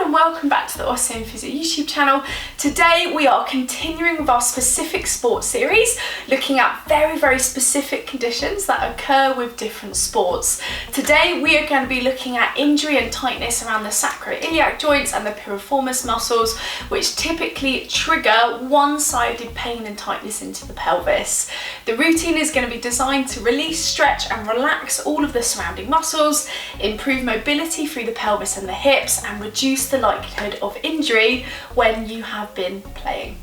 And welcome back to the Osteo Physio YouTube channel. Today we are continuing with our specific sports series, looking at very specific conditions that occur with different sports. Today we are going to be looking at injury and tightness around the sacroiliac joints and the piriformis muscles, which typically trigger one-sided pain and tightness into the pelvis. The routine is going to be designed to release, stretch and relax all of the surrounding muscles, improve mobility through the pelvis and the hips, and reduce the likelihood of injury when you have been playing.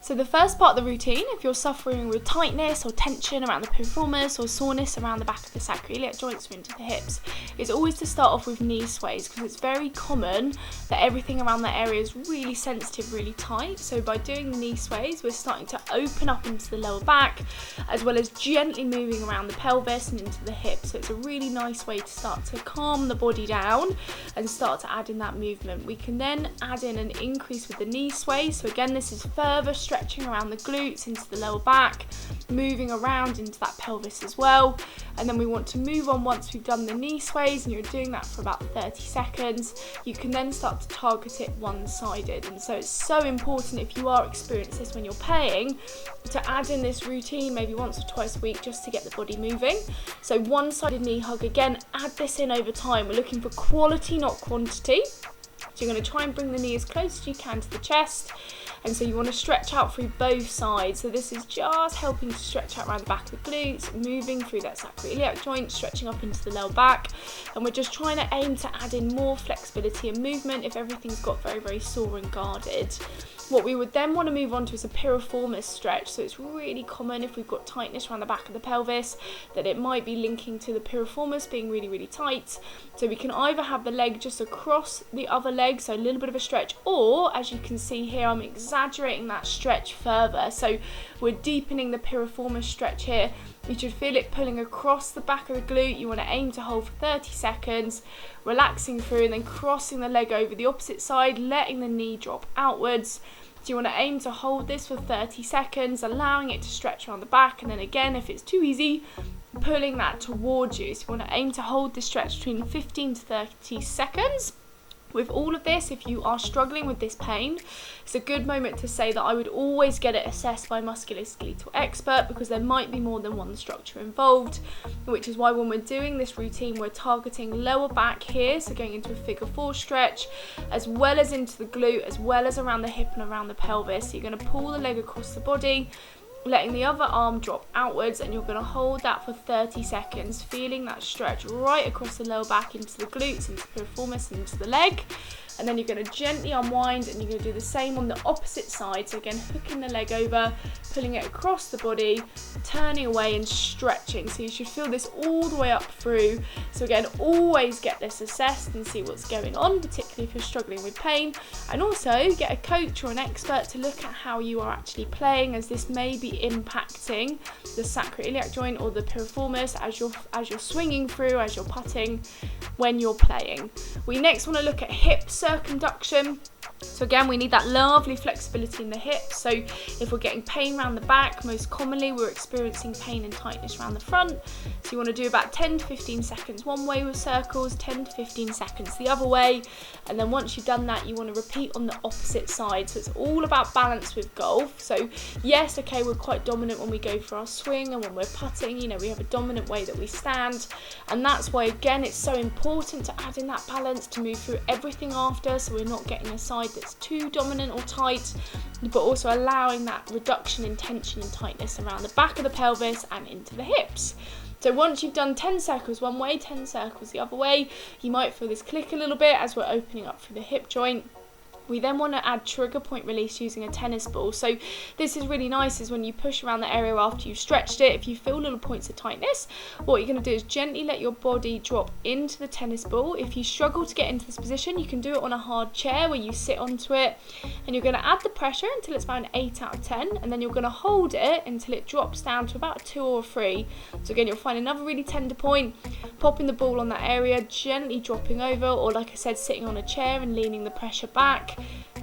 So the first part of the routine, if you're suffering with tightness or tension around the piriformis or soreness around the back of the sacroiliac joints or into the hips, is always to start off with knee sways, because it's very common that everything around that area is really sensitive, really tight. So by doing the knee sways, we're starting to open up into the lower back, as well as gently moving around the pelvis and into the hips. So it's a really nice way to start to calm the body down and start to add in that movement. We can then add in an increase with the knee sways. So again, this is further stretching around the glutes into the lower back, moving around into that pelvis as well. And then we want to move on once we've done the knee sways, and you're doing that for about 30 seconds. You can then start to target it one-sided. And so it's so important, if you are experiencing this when you're playing, to add in this routine maybe once or twice a week just to get the body moving. So one-sided knee hug, again, add this in over time. We're looking for quality, not quantity. So you're going to try and bring the knee as close as you can to the chest. And so you want to stretch out through both sides. So this is just helping to stretch out around the back of the glutes, moving through that sacroiliac joint, stretching up into the lower back. And we're just trying to aim to add in more flexibility and movement if everything's got very sore and guarded. What we would then want to move on to is a piriformis stretch. So it's really common if we've got tightness around the back of the pelvis that it might be linking to the piriformis being really tight. So we can either have the leg just across the other leg, so a little bit of a stretch, or as you can see here, I'm exaggerating that stretch further. So we're deepening the piriformis stretch here. You should feel it pulling across the back of the glute. You want to aim to hold for 30 seconds, relaxing through and then crossing the leg over the opposite side, letting the knee drop outwards. So you want to aim to hold this for 30 seconds, allowing it to stretch around the back, and then again, if it's too easy, pulling that towards you. So you want to aim to hold this stretch between 15 to 30 seconds. With all of this, if you are struggling with this pain, it's a good moment to say that I would always get it assessed by a musculoskeletal expert, because there might be more than one structure involved, which is why when we're doing this routine, we're targeting lower back here, so going into a figure 4 stretch, as well as into the glute, as well as around the hip and around the pelvis. So you're going to pull the leg across the body, letting the other arm drop outwards, and you're going to hold that for 30 seconds, feeling that stretch right across the lower back into the glutes, into the piriformis and into the leg. And then you're going to gently unwind, and you're going to do the same on the opposite side. So again, hooking the leg over, pulling it across the body, turning away and stretching. So you should feel this all the way up through. So again, always get this assessed and see what's going on, particularly if you're struggling with pain. And also get a coach or an expert to look at how you are actually playing, as this may be impacting the sacroiliac joint or the piriformis as you're swinging through, as you're putting, when you're playing. We next want to look at hip circumduction. So again, we need that lovely flexibility in the hips. So if we're getting pain around the back, most commonly we're experiencing pain and tightness around the front. So you want to do about 10 to 15 seconds one way with circles, 10 to 15 seconds the other way. And then once you've done that, you want to repeat on the opposite side. So it's all about balance with golf. So yes, okay, we're quite dominant when we go for our swing, and when we're putting, you know, we have a dominant way that we stand. And that's why, again, it's so important to add in that balance, to move through everything after, so we're not getting a side that's too dominant or tight, but also allowing that reduction in tension and tightness around the back of the pelvis and into the hips. So once you've done 10 circles one way, 10 circles the other way, you might feel this click a little bit as we're opening up through the hip joint. We then want to add trigger point release using a tennis ball. So this is really nice, is when you push around the area after you've stretched it, if you feel little points of tightness, what you're going to do is gently let your body drop into the tennis ball. If you struggle to get into this position, you can do it on a hard chair where you sit onto it, and you're going to add the pressure until it's about an 8 out of 10, and then you're going to hold it until it drops down to about a 2 or a 3. So again, you'll find another really tender point, popping the ball on that area, gently dropping over, or like I said, sitting on a chair and leaning the pressure back.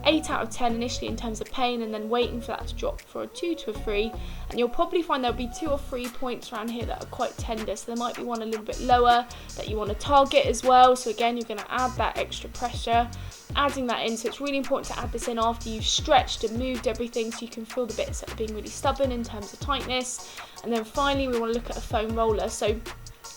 8 out of 10 initially in terms of pain, and then waiting for that to drop for a 2 to a 3. And you'll probably find there'll be 2 or 3 points around here that are quite tender, so there might be one a little bit lower that you want to target as well. So again, you're going to add that extra pressure, adding that in. So it's really important to add this in after you've stretched and moved everything, so you can feel the bits that are being really stubborn in terms of tightness. And then finally, we want to look at a foam roller. So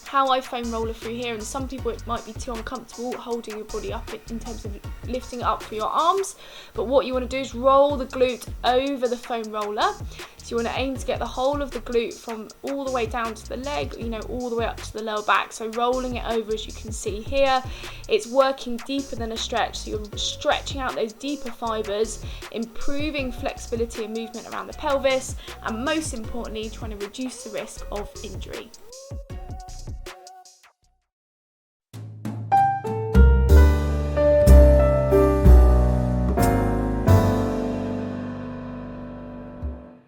how I foam roller through here, and some people it might be too uncomfortable holding your body up in terms of lifting it up for your arms, but what you want to do is roll the glute over the foam roller. So you want to aim to get the whole of the glute from all the way down to the leg, all the way up to the lower back. So rolling it over, as you can see here, it's working deeper than a stretch. So you're stretching out those deeper fibers, improving flexibility and movement around the pelvis, and most importantly, trying to reduce the risk of injury.